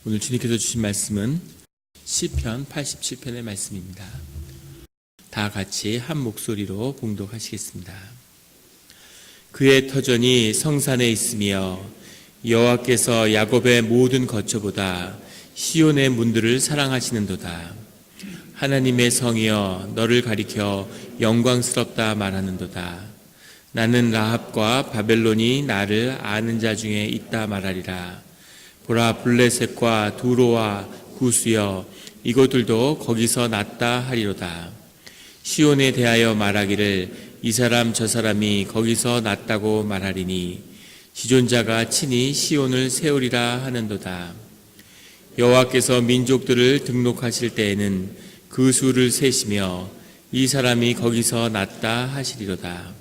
오늘 주님께서 주신 말씀은 시편 87편의 말씀입니다. 다 같이 한 목소리로 봉독하시겠습니다. 그의 터전이 성산에 있으며 여호와께서 야곱의 모든 거처보다 시온의 문들을 사랑하시는도다. 하나님의 성이여 너를 가리켜 영광스럽다 말하는도다. 나는 라합과 바벨론이 나를 아는 자 중에 있다 말하리라. 보라, 블레셋과 두로와 구스여 이곳들도 거기서 났다 하리로다. 시온에 대하여 말하기를 이 사람 저 사람이 거기서 났다고 말하리니 지존자가 친히 시온을 세우리라 하는도다. 여호와께서 민족들을 등록하실 때에는 그 수를 세시며 이 사람이 거기서 났다 하시리로다.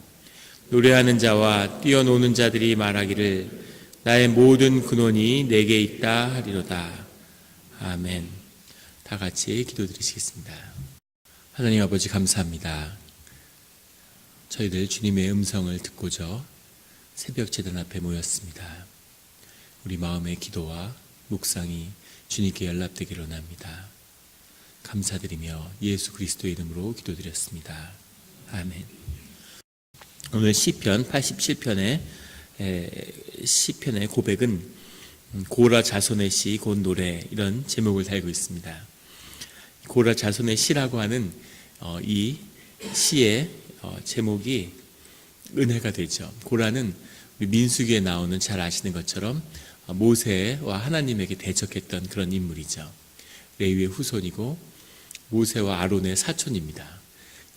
노래하는 자와 뛰어노는 자들이 말하기를 나의 모든 근원이 내게 있다 하리로다. 아멘. 다 같이 기도드리시겠습니다. 하나님 아버지 감사합니다. 저희들 주님의 음성을 듣고자 새벽 제단 앞에 모였습니다. 우리 마음의 기도와 묵상이 주님께 연락되기를 원합니다. 감사드리며 예수 그리스도의 이름으로 기도드렸습니다. 아멘. 오늘 시편 87편의 시편의 고백은 고라 자손의 시, 곧 노래 이런 제목을 달고 있습니다. 고라 자손의 시라고 하는 이 시의 제목이 은혜가 되죠. 고라는 민수기에 나오는 잘 아시는 것처럼 모세와 하나님에게 대적했던 그런 인물이죠. 레위의 후손이고 모세와 아론의 사촌입니다.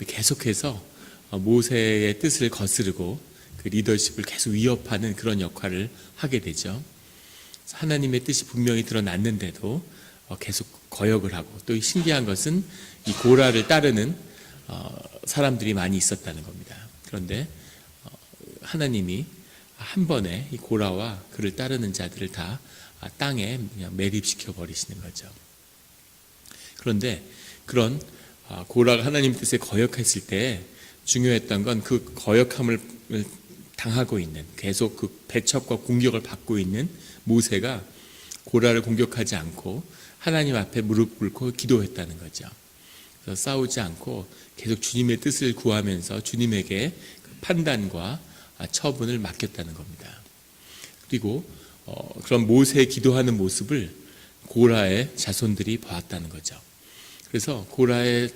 계속해서 모세의 뜻을 거스르고 그 리더십을 계속 위협하는 그런 역할을 하게 되죠. 하나님의 뜻이 분명히 드러났는데도 계속 거역을 하고, 또 신기한 것은 이 고라를 따르는 사람들이 많이 있었다는 겁니다. 그런데 하나님이 한 번에 이 고라와 그를 따르는 자들을 다 땅에 그냥 매립시켜 버리시는 거죠. 그런데 그런 고라가 하나님 뜻에 거역했을 때 중요했던 건 그 거역함을 당하고 있는, 계속 그 배척과 공격을 받고 있는 모세가 고라를 공격하지 않고 하나님 앞에 무릎 꿇고 기도했다는 거죠. 그래서 싸우지 않고 계속 주님의 뜻을 구하면서 주님에게 판단과 처분을 맡겼다는 겁니다. 그리고 그런 모세의 기도하는 모습을 고라의 자손들이 보았다는 거죠. 그래서 고라의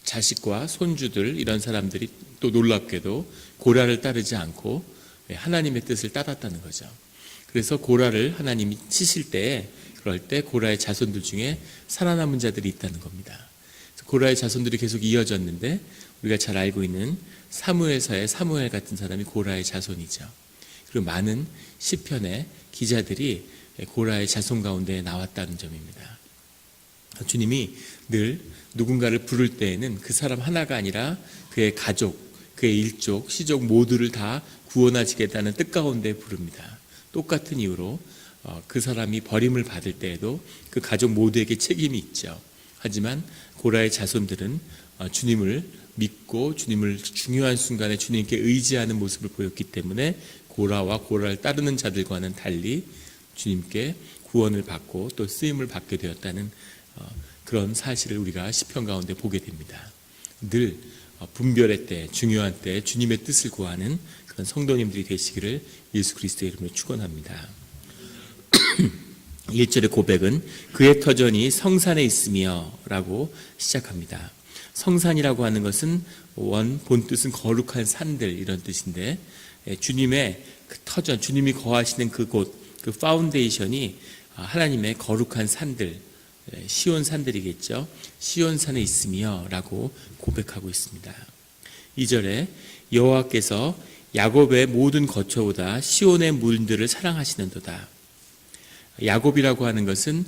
자식과 손주들, 이런 사람들이 또 놀랍게도 고라를 따르지 않고 하나님의 뜻을 따랐다는 거죠. 그래서 고라를 하나님이 치실 때, 그럴 때 고라의 자손들 중에 살아남은 자들이 있다는 겁니다. 고라의 자손들이 계속 이어졌는데, 우리가 잘 알고 있는 사무엘서의 사무엘 같은 사람이 고라의 자손이죠. 그리고 많은 시편의 기자들이 고라의 자손 가운데 나왔다는 점입니다. 주님이 늘 누군가를 부를 때에는 그 사람 하나가 아니라 그의 가족, 그의 일족, 시족 모두를 다 구원하시겠다는 뜻 가운데 부릅니다. 똑같은 이유로 그 사람이 버림을 받을 때에도 그 가족 모두에게 책임이 있죠. 하지만 고라의 자손들은 주님을 믿고 주님을 중요한 순간에 주님께 의지하는 모습을 보였기 때문에 고라와 고라를 따르는 자들과는 달리 주님께 구원을 받고 또 쓰임을 받게 되었다는 그런 사실을 우리가 시편 가운데 보게 됩니다. 늘 분별의 때, 중요한 때 주님의 뜻을 구하는 그런 성도님들이 되시기를 예수 그리스도의 이름으로 축원합니다. 1절의 고백은 그의 터전이 성산에 있으며 라고 시작합니다. 성산이라고 하는 것은 본뜻은 거룩한 산들, 이런 뜻인데, 주님의 그 터전, 주님이 거하시는 그곳, 그 파운데이션이 하나님의 거룩한 산들, 시온 산들이겠죠. 시온산에 있으며 라고 고백하고 있습니다. 2절에 여호와께서 야곱의 모든 거처보다 시온의 문들을 사랑하시는도다. 야곱이라고 하는 것은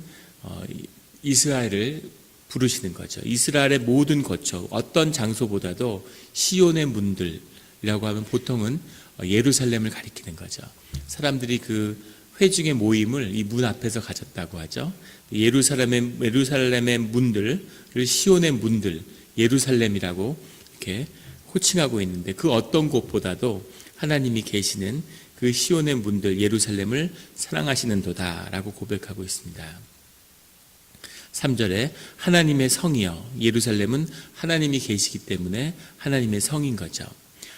이스라엘을 부르시는 거죠. 이스라엘의 모든 거처, 어떤 장소보다도 시온의 문들이라고 하면 보통은 예루살렘을 가리키는 거죠. 사람들이 그 회중의 모임을 이 문 앞에서 가졌다고 하죠. 예루살렘의 문들을 시온의 문들, 예루살렘이라고 이렇게 호칭하고 있는데, 그 어떤 곳보다도 하나님이 계시는 그 시온의 문들, 예루살렘을 사랑하시는도다라고 고백하고 있습니다. 3절에 하나님의 성이여, 예루살렘은 하나님이 계시기 때문에 하나님의 성인 거죠.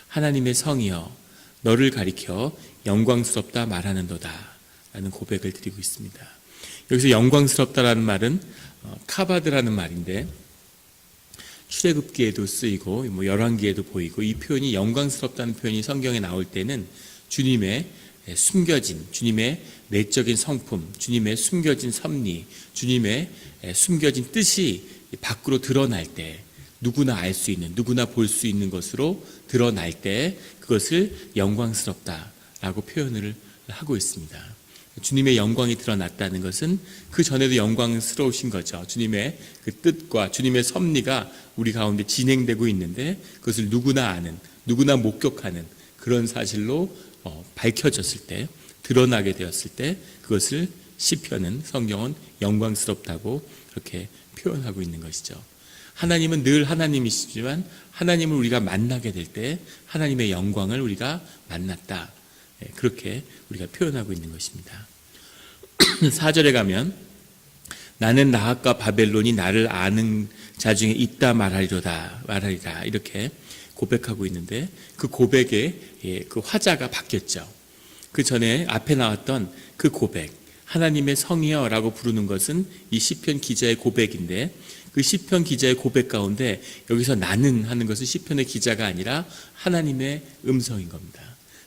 하나님의 성이여, 너를 가리켜 영광스럽다 말하는도다 라는 고백을 드리고 있습니다. 여기서 영광스럽다라는 말은 카바드라는 말인데 출애굽기에도 쓰이고 열왕기에도 보이고, 이 표현이 영광스럽다는 표현이 성경에 나올 때는 주님의 숨겨진, 주님의 내적인 성품, 주님의 숨겨진 섭리, 주님의 숨겨진 뜻이 밖으로 드러날 때, 누구나 알 수 있는, 누구나 볼 수 있는 것으로 드러날 때 그것을 영광스럽다라고 표현을 하고 있습니다. 주님의 영광이 드러났다는 것은 그 전에도 영광스러우신 거죠. 주님의 그 뜻과 주님의 섭리가 우리 가운데 진행되고 있는데 그것을 누구나 아는, 누구나 목격하는 그런 사실로 밝혀졌을 때, 드러나게 되었을 때 그것을 시편은, 성경은 영광스럽다고 그렇게 표현하고 있는 것이죠. 하나님은 늘 하나님이시지만 하나님을 우리가 만나게 될 때 하나님의 영광을 우리가 만났다, 그렇게 우리가 표현하고 있는 것입니다. 4절에 가면 나는 라합과 바벨론이 나를 아는 자 중에 있다 말하리라 이렇게 고백하고 있는데, 그 고백의 그 화자가 바뀌었죠. 그 전에 앞에 나왔던 그 고백, 하나님의 성이여 라고 부르는 것은 이 시편 기자의 고백인데, 그 시편 기자의 고백 가운데 여기서 나는 하는 것은 시편의 기자가 아니라 하나님의 음성인 겁니다.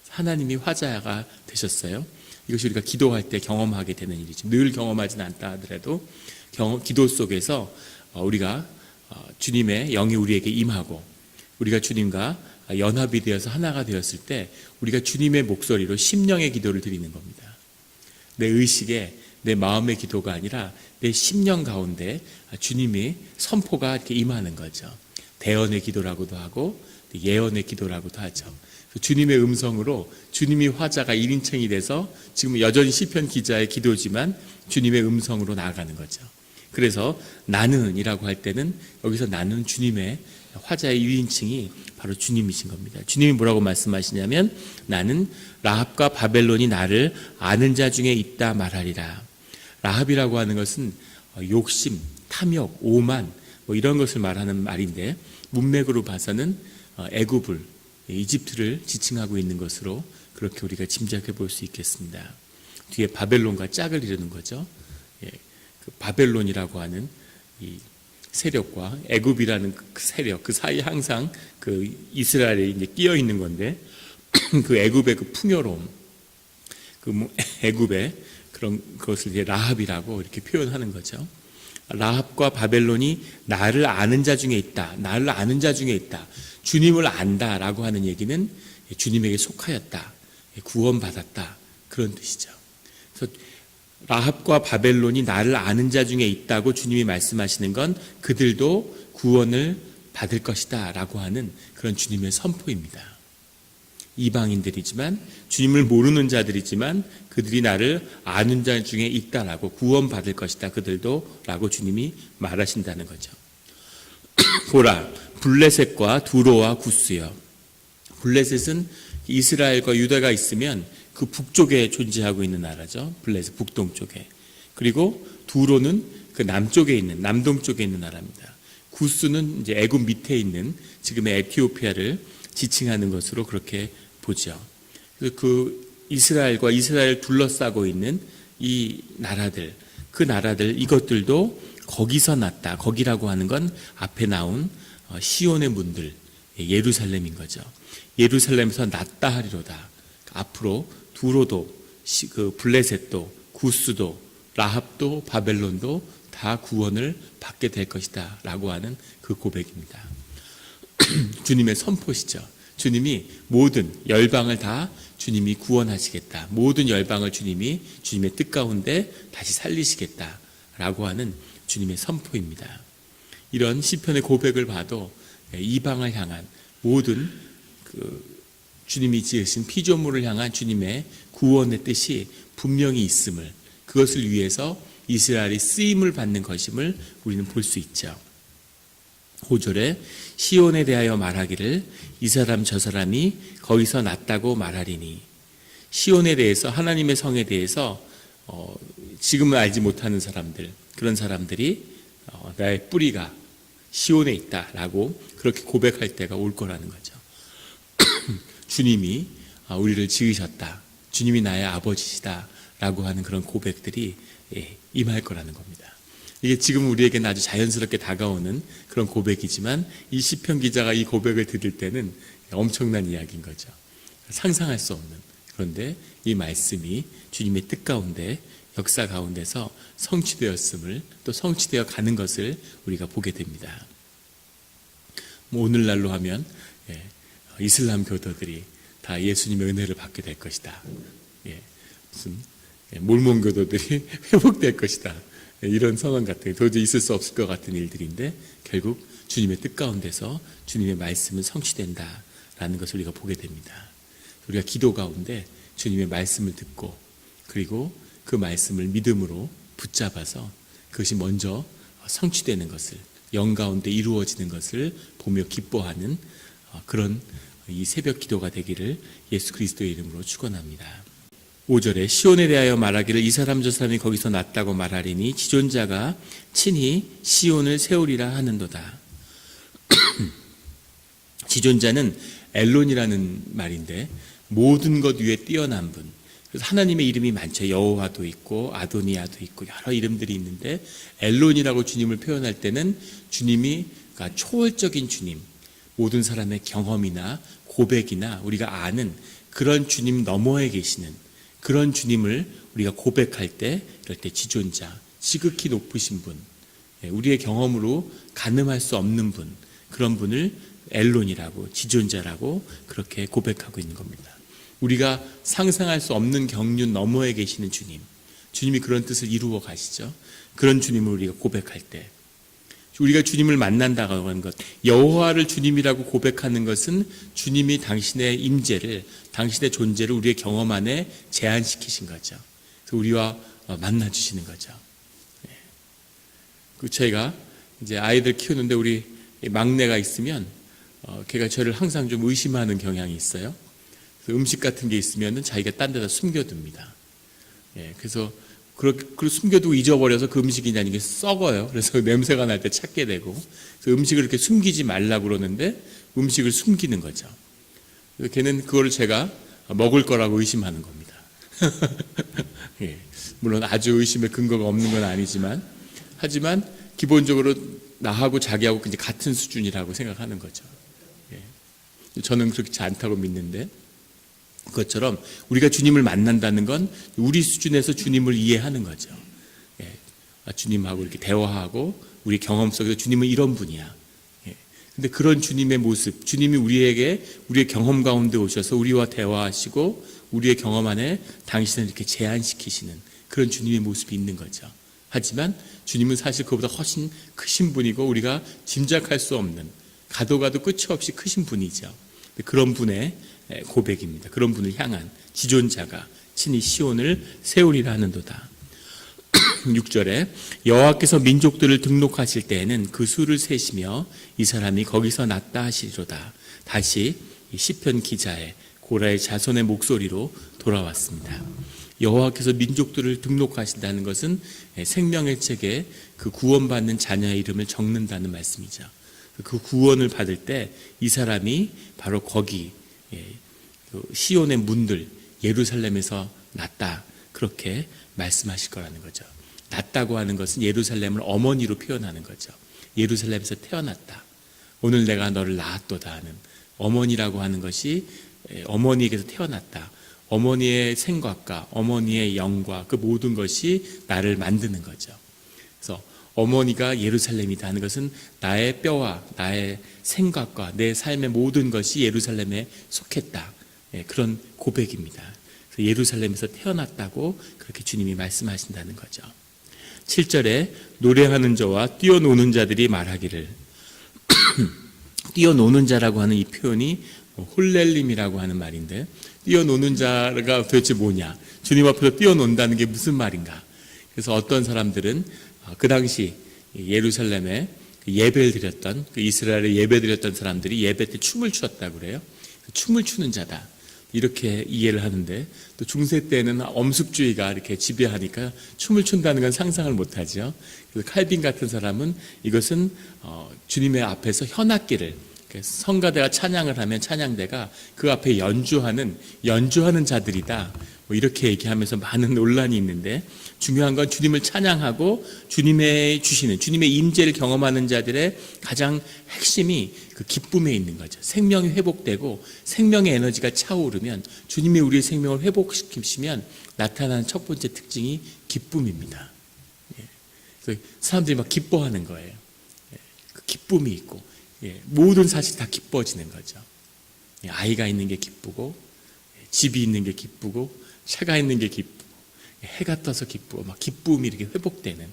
하나님이 화자가 되셨어요. 이것이 우리가 기도할 때 경험하게 되는 일이죠. 늘 경험하지는 않다 하더라도 기도 속에서 우리가 주님의 영이 우리에게 임하고 우리가 주님과 연합이 되어서 하나가 되었을 때 우리가 주님의 목소리로 심령의 기도를 드리는 겁니다. 내 의식에, 내 마음의 기도가 아니라 내 심령 가운데 주님이 선포가 이렇게 임하는 거죠. 대언의 기도라고도 하고 예언의 기도라고도 하죠. 주님의 음성으로 주님이 화자가 1인칭이 돼서 지금 여전히 시편 기자의 기도지만 주님의 음성으로 나아가는 거죠. 그래서 나는이라고 할 때는 여기서 나는 주님의 화자의 1인칭이 바로 주님이신 겁니다. 주님이 뭐라고 말씀하시냐면 나는 라합과 바벨론이 나를 아는 자 중에 있다 말하리라. 라합이라고 하는 것은 욕심, 탐욕, 오만 이런 것을 말하는 말인데, 문맥으로 봐서는 애굽을, 이집트를 지칭하고 있는 것으로 그렇게 우리가 짐작해 볼 수 있겠습니다. 뒤에 바벨론과 짝을 이루는 거죠. 그 바벨론이라고 하는 이 세력과 애굽이라는 그 세력, 그 사이에 항상 그 이스라엘이 이제 끼어 있는 건데, 그 애굽의 그 풍요로움, 그 애굽의 그런 것을 이제 라합이라고 이렇게 표현하는 거죠. 라합과 바벨론이 나를 아는 자 중에 있다, 나를 아는 자 중에 있다, 주님을 안다라고 하는 얘기는 주님에게 속하였다, 구원받았다, 그런 뜻이죠. 그래서 라합과 바벨론이 나를 아는 자 중에 있다고 주님이 말씀하시는 건 그들도 구원을 받을 것이다 라고 하는 그런 주님의 선포입니다. 이방인들이지만, 주님을 모르는 자들이지만 그들이 나를 아는 자 중에 있다라고, 구원받을 것이다 그들도 라고 주님이 말하신다는 거죠. 보라, 블레셋과 두로와 구스여. 블레셋은 이스라엘과 유다가 있으면 그 북쪽에 존재하고 있는 나라죠. 블레셋 북동쪽에. 그리고 두로는 그 남쪽에 있는, 남동쪽에 있는 나라입니다. 구스는 이제 애굽 밑에 있는 지금의 에티오피아를 지칭하는 것으로 그렇게 보죠. 그 이스라엘과 이스라엘 둘러싸고 있는 이 나라들, 그 나라들, 이것들도 거기서 났다. 거기라고 하는 건 앞에 나온 시온의 문들, 예루살렘인 거죠. 예루살렘에서 났다 하리로다. 앞으로 두로도, 그 블레셋도, 구스도, 라합도, 바벨론도 다 구원을 받게 될 것이다 라고 하는 그 고백입니다. 주님의 선포시죠. 주님이 모든 열방을 다 주님이 구원하시겠다, 모든 열방을 주님이 주님의 뜻 가운데 다시 살리시겠다 라고 하는 주님의 선포입니다. 이런 시편의 고백을 봐도 이방을 향한 모든 그 주님이 지으신 피조물을 향한 주님의 구원의 뜻이 분명히 있음을, 그것을 위해서 이스라엘이 쓰임을 받는 것임을 우리는 볼 수 있죠. 5절에 시온에 대하여 말하기를 이 사람 저 사람이 거기서 났다고 말하리니. 시온에 대해서, 하나님의 성에 대해서 지금은 알지 못하는 사람들, 그런 사람들이 나의 뿌리가 시온에 있다라고 그렇게 고백할 때가 올 거라는 거죠. 주님이 우리를 지으셨다. 주님이 나의 아버지시다라고 하는 그런 고백들이 임할 거라는 겁니다. 이게 지금 우리에게는 아주 자연스럽게 다가오는 그런 고백이지만 이 시편 기자가 이 고백을 들을 때는 엄청난 이야기인 거죠. 상상할 수 없는. 그런데 이 말씀이 주님의 뜻 가운데 역사 가운데서 성취되었음을 또 성취되어 가는 것을 우리가 보게 됩니다. 오늘날로 하면 이슬람 교도들이 다 예수님의 은혜를 받게 될 것이다. 무슨 몰몬 교도들이 회복될 것이다. 이런 선언 같은 도저히 있을 수 없을 것 같은 일들인데 결국 주님의 뜻 가운데서 주님의 말씀은 성취된다라는 것을 우리가 보게 됩니다. 우리가 기도 가운데 주님의 말씀을 듣고 그리고 그 말씀을 믿음으로 붙잡아서 그것이 먼저 성취되는 것을 영 가운데 이루어지는 것을 보며 기뻐하는 그런 이 새벽 기도가 되기를 예수 그리스도의 이름으로 축원합니다. 5절에 시온에 대하여 말하기를 이 사람 저 사람이 거기서 났다고 말하리니 지존자가 친히 시온을 세우리라 하는도다. 지존자는 엘론이라는 말인데 모든 것 위에 뛰어난 분. 그래서 하나님의 이름이 많죠. 여호와도 있고 아도니아도 있고 여러 이름들이 있는데 엘론이라고 주님을 표현할 때는 주님이 그러니까 초월적인 주님, 모든 사람의 경험이나 고백이나 우리가 아는 그런 주님 너머에 계시는 그런 주님을 우리가 고백할 때 이럴 때 지존자, 지극히 높으신 분, 우리의 경험으로 가늠할 수 없는 분, 그런 분을 엘론이라고 지존자라고 그렇게 고백하고 있는 겁니다. 우리가 상상할 수 없는 경륜 너머에 계시는 주님, 주님이 그런 뜻을 이루어 가시죠. 그런 주님을 우리가 고백할 때 우리가 주님을 만난다고 하는 것, 여호와를 주님이라고 고백하는 것은 주님이 당신의 임재를, 당신의 존재를 우리의 경험 안에 제한시키신 거죠. 그래서 우리와 만나 주시는 거죠. 그 저희가 이제 아이들 키우는데 우리 막내가 있으면 걔가 저를 항상 좀 의심하는 경향이 있어요. 그래서 음식 같은 게 있으면은 자기가 딴 데다 숨겨둡니다. 그래서 그리고 숨겨두고 잊어버려서 그 음식이 아닌 게 썩어요. 그래서 냄새가 날 때 찾게 되고, 그래서 음식을 이렇게 숨기지 말라고 그러는데 음식을 숨기는 거죠. 그래서 걔는 그걸 제가 먹을 거라고 의심하는 겁니다. 물론 아주 의심의 근거가 없는 건 아니지만, 하지만 기본적으로 나하고 자기하고 이제 같은 수준이라고 생각하는 거죠. 저는 그렇지 않다고 믿는데, 그것처럼 우리가 주님을 만난다는 건 우리 수준에서 주님을 이해하는 거죠. 주님하고 이렇게 대화하고 우리 경험 속에서 주님은 이런 분이야. 근데 그런 주님의 모습, 주님이 우리에게 우리의 경험 가운데 오셔서 우리와 대화하시고 우리의 경험 안에 당신을 이렇게 제한시키시는 그런 주님의 모습이 있는 거죠. 하지만 주님은 사실 그보다 훨씬 크신 분이고 우리가 짐작할 수 없는 가도 끝이 없이 크신 분이죠. 그런 분의 고백입니다. 그런 분을 향한 지존자가 친히 시온을 세우리라 하는도다. 6절에 여호와께서 민족들을 등록하실 때에는 그 수를 세시며 이 사람이 거기서 났다 하시리로다. 다시 시편 기자의 고라의 자손의 목소리로 돌아왔습니다. 여호와께서 민족들을 등록하신다는 것은 생명의 책에 그 구원받는 자녀의 이름을 적는다는 말씀이죠. 그 구원을 받을 때 이 사람이 바로 거기 시온의 문들 예루살렘에서 났다 그렇게 말씀하실 거라는 거죠. 났다고 하는 것은 예루살렘을 어머니로 표현하는 거죠. 예루살렘에서 태어났다. 오늘 내가 너를 낳았도다 하는 어머니라고 하는 것이 어머니에게서 태어났다. 어머니의 생각과 어머니의 영과 그 모든 것이 나를 만드는 거죠. 그래서 어머니가 예루살렘이다 하는 것은 나의 뼈와 나의 생각과 내 삶의 모든 것이 예루살렘에 속했다. 그런 고백입니다. 그래서 예루살렘에서 태어났다고 그렇게 주님이 말씀하신다는 거죠. 7절에 노래하는 자와 뛰어노는 자들이 말하기를 뛰어노는 자라고 하는 이 표현이 홀렐림이라고 하는 말인데 뛰어노는 자가 도대체 뭐냐? 주님 앞에서 뛰어논다는 게 무슨 말인가? 그래서 어떤 사람들은 그 당시 예루살렘에 예배를 드렸던 그 이스라엘에 예배 드렸던 사람들이 예배 때 춤을 추었다고 그래요. 춤을 추는 자다. 이렇게 이해를 하는데, 또 중세 때는 엄숙주의가 이렇게 지배하니까 춤을 춘다는 건 상상을 못하죠. 그래서 칼빈 같은 사람은 이것은 주님의 앞에서 현악기를, 성가대가 찬양을 하면 찬양대가 그 앞에 연주하는 자들이다, 뭐 이렇게 얘기하면서 많은 논란이 있는데, 중요한 건 주님을 찬양하고 주님의 주시는, 주님의 임재를 경험하는 자들의 가장 핵심이 그 기쁨에 있는 거죠. 생명이 회복되고 생명의 에너지가 차오르면, 주님이 우리의 생명을 회복시키시면 나타나는 첫 번째 특징이 기쁨입니다. 그래서 사람들이 막 기뻐하는 거예요. 그 기쁨이 있고, 모든 사실이 다 기뻐지는 거죠. 아이가 있는 게 기쁘고, 집이 있는 게 기쁘고, 차가 있는 게 기쁘고, 해가 떠서 기쁘고, 막 기쁨이 이렇게 회복되는,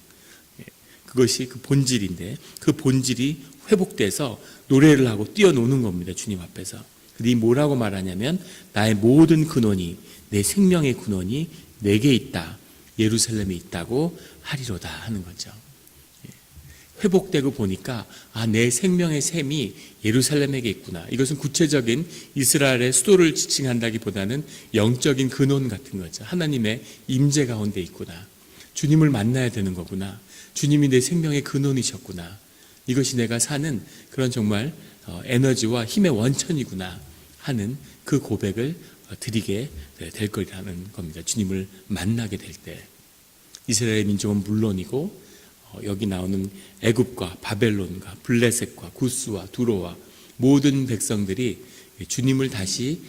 그것이 그 본질인데, 그 본질이 회복돼서 노래를 하고 뛰어노는 겁니다. 주님 앞에서. 이 뭐라고 말하냐면, 나의 모든 근원이, 내 생명의 근원이 내게 있다, 예루살렘에 있다고 하리로다 하는 거죠. 회복되고 보니까 내 생명의 샘이 예루살렘에게 있구나. 이것은 구체적인 이스라엘의 수도를 지칭한다기보다는 영적인 근원 같은 거죠. 하나님의 임재 가운데 있구나. 주님을 만나야 되는 거구나. 주님이 내 생명의 근원이셨구나. 이것이 내가 사는 그런 정말 에너지와 힘의 원천이구나 하는 그 고백을 드리게 될 거라는 겁니다. 주님을 만나게 될 때. 이스라엘 민족은 물론이고, 여기 나오는 애굽과 바벨론과 블레셋과 구스와 두로와 모든 백성들이 주님을 다시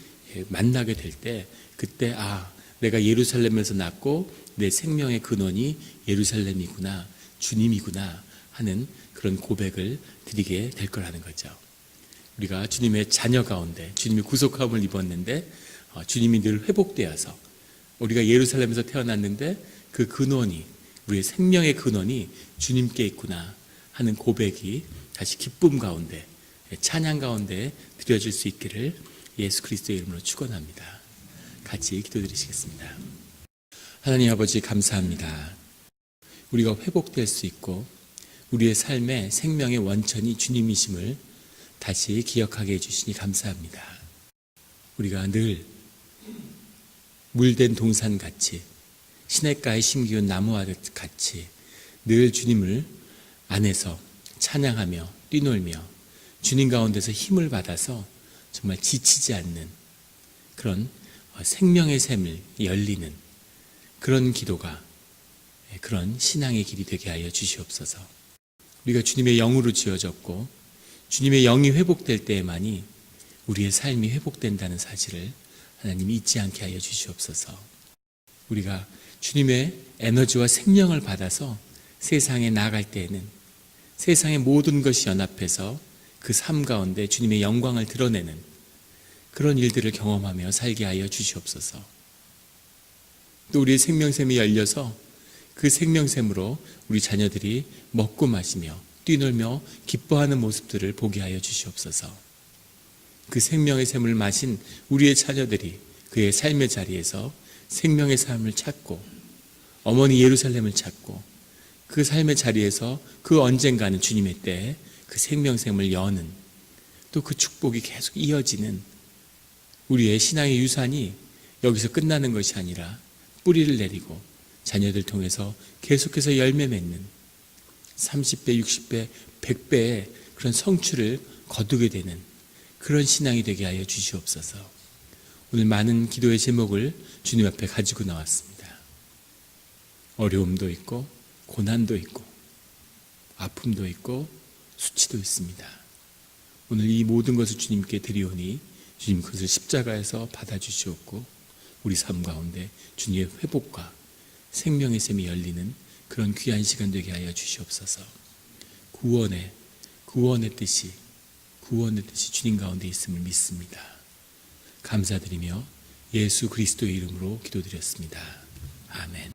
만나게 될 때, 그때 내가 예루살렘에서 났고 내 생명의 근원이 예루살렘이구나, 주님이구나 하는 그런 고백을 드리게 될 거라는 거죠. 우리가 주님의 자녀 가운데 주님의 구속함을 입었는데, 주님이 늘 회복되어서 우리가 예루살렘에서 태어났는데 그 근원이, 우리의 생명의 근원이 주님께 있구나 하는 고백이 다시 기쁨 가운데, 찬양 가운데 드려질 수 있기를 예수 그리스도의 이름으로 축원합니다. 같이 기도드리시겠습니다. 하나님 아버지, 감사합니다. 우리가 회복될 수 있고 우리의 삶의 생명의 원천이 주님이심을 다시 기억하게 해주시니 감사합니다. 우리가 늘 물된 동산같이, 시냇가에 심기운 나무와 같이 늘 주님을 안에서 찬양하며 뛰놀며 주님 가운데서 힘을 받아서 정말 지치지 않는 그런 생명의 샘을 열리는 그런 기도가, 그런 신앙의 길이 되게 하여 주시옵소서. 우리가 주님의 영으로 지어졌고 주님의 영이 회복될 때에만이 우리의 삶이 회복된다는 사실을 하나님 잊지 않게 하여 주시옵소서. 우리가 주님의 에너지와 생명을 받아서 세상에 나아갈 때에는 세상의 모든 것이 연합해서 그 삶 가운데 주님의 영광을 드러내는 그런 일들을 경험하며 살게 하여 주시옵소서. 또 우리의 생명샘이 열려서 그 생명샘으로 우리 자녀들이 먹고 마시며 뛰놀며 기뻐하는 모습들을 보게 하여 주시옵소서. 그 생명의 샘을 마신 우리의 자녀들이 그의 삶의 자리에서 생명의 삶을 찾고 어머니 예루살렘을 찾고 그 삶의 자리에서 그 언젠가는 주님의 때에 그 생명샘을 여는, 또 그 축복이 계속 이어지는 우리의 신앙의 유산이 여기서 끝나는 것이 아니라 뿌리를 내리고 자녀들 통해서 계속해서 열매 맺는 30배, 60배, 100배의 그런 성취를 거두게 되는 그런 신앙이 되게 하여 주시옵소서. 오늘 많은 기도의 제목을 주님 앞에 가지고 나왔습니다. 어려움도 있고 고난도 있고 아픔도 있고 수치도 있습니다. 오늘 이 모든 것을 주님께 드리오니 주님 그것을 십자가에서 받아주시옵고 우리 삶 가운데 주님의 회복과 생명의 샘이 열리는 그런 귀한 시간 되게 하여 주시옵소서. 구원의 뜻이 주님 가운데 있음을 믿습니다. 감사드리며 예수 그리스도의 이름으로 기도드렸습니다. 아멘.